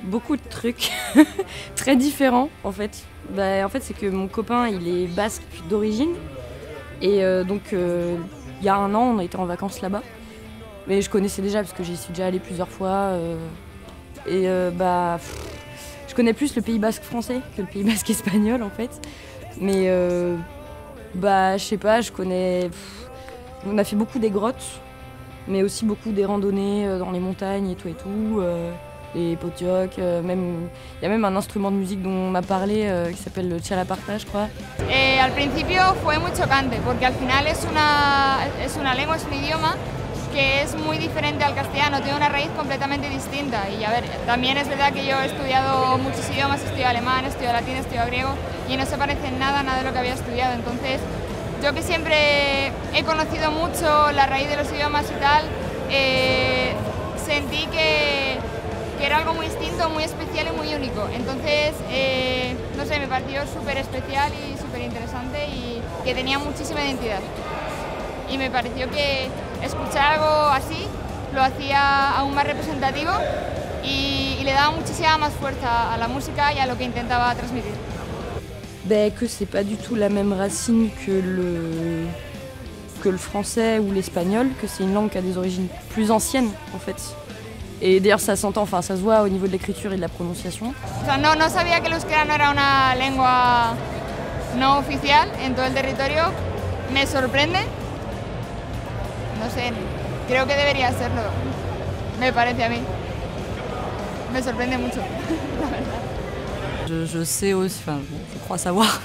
Beaucoup de trucs très différents en fait. En fait c'est que mon copain il est basque d'origine et donc il y a un an on a été en vacances là-bas. Mais je connaissais déjà parce que j'y suis déjà allée plusieurs fois. Je connais plus le Pays basque français que le Pays basque espagnol en fait. Mais je sais pas, je connais. On a fait beaucoup des grottes, mais aussi beaucoup des randonnées dans les montagnes et tout. Les potiocs, il y a même un instrument de musique dont on m'a parlé qui s'appelle le chalaparta, je crois. Al principio fue muy chocante porque al final es una lengua, es un idioma que es muy diferente al castellano, tiene una raíz completamente distinta. Y a ver, también es verdad que yo he estudiado muchos idiomas, he estudiado alemán, he estudiado latín, he estudiado griego y no se parece en nada de lo que había estudiado. Entonces, yo que siempre he conocido mucho la raíz de los idiomas y tal, sentí que era algo muy distinto, muy especial y muy único. Entonces, no sé, me pareció súper especial y súper interesante y que tenía muchísima identidad. Y me pareció que escuchar algo así lo hacía aún más representativo y le daba muchísima más fuerza a la música y a lo que intentaba transmitir. Que c'est pas du tout la même racine que le français ou l'espagnol, que c'est une langue qui a des origines plus anciennes en fait. Et d'ailleurs ça s'entend, enfin ça se voit au niveau de l'écriture et de la prononciation. O sea, no sabía que el euskera no era una lengua no oficial en todo el territorio. Me sorprende. No sé, creo que debería serlo. Me parece a mí. Me sorprende mucho, la verdad. Je sais aussi, enfin je crois savoir,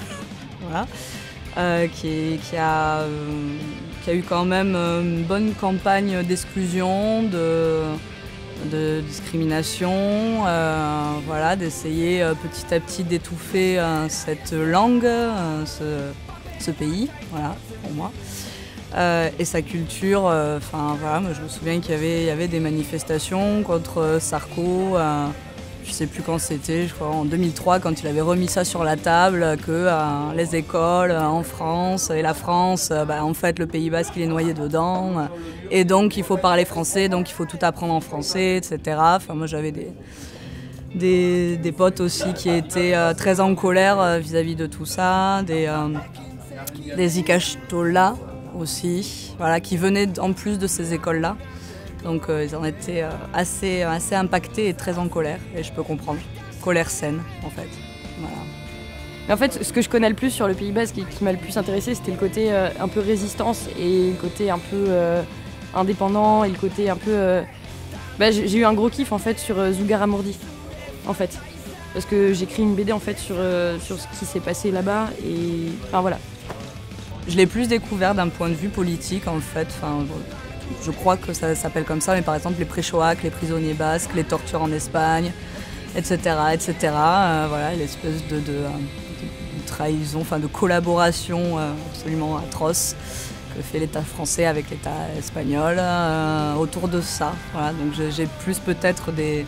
voilà, qui a eu quand même une bonne campagne d'exclusion, de discrimination, voilà, d'essayer petit à petit d'étouffer cette langue, ce pays, voilà, pour moi. Et sa culture, voilà, moi je me souviens qu'il y avait des manifestations contre Sarko, je sais plus quand c'était, je crois en 2003, quand il avait remis ça sur la table, que les écoles en France et la France, en fait le Pays basque il est noyé dedans, et donc il faut parler français, donc il faut tout apprendre en français, etc. Enfin, moi j'avais des potes aussi qui étaient très en colère vis-à-vis de tout ça, des Ikastolas aussi, voilà, qui venaient en plus de ces écoles-là. Donc ils en étaient assez impactés et très en colère, et je peux comprendre. Colère saine, en fait. Voilà. Mais en fait, ce que je connais le plus sur le Pays basque et qui m'a le plus intéressé, c'était le côté un peu résistance et le côté un peu indépendant et le côté un peu... j'ai eu un gros kiff en fait sur Zugarramurdi, en fait. Parce que j'ai écrit une BD en fait sur ce qui s'est passé là-bas et... Enfin voilà. Je l'ai plus découvert d'un point de vue politique en fait. Enfin, je crois que ça s'appelle comme ça, mais par exemple les Préchoacs, les prisonniers basques, les tortures en Espagne, etc. etc. Voilà, l'espèce de trahison, enfin de collaboration absolument atroce que fait l'État français avec l'État espagnol autour de ça. Voilà, donc j'ai plus peut-être des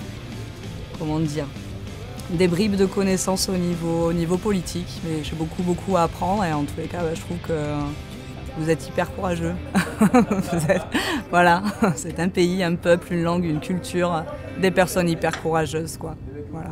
bribes de connaissances au niveau politique, mais j'ai beaucoup à apprendre, et en tous les cas je trouve que vous êtes hyper courageux. Voilà, c'est un pays, un peuple, une langue, une culture, des personnes hyper courageuses, quoi. Voilà.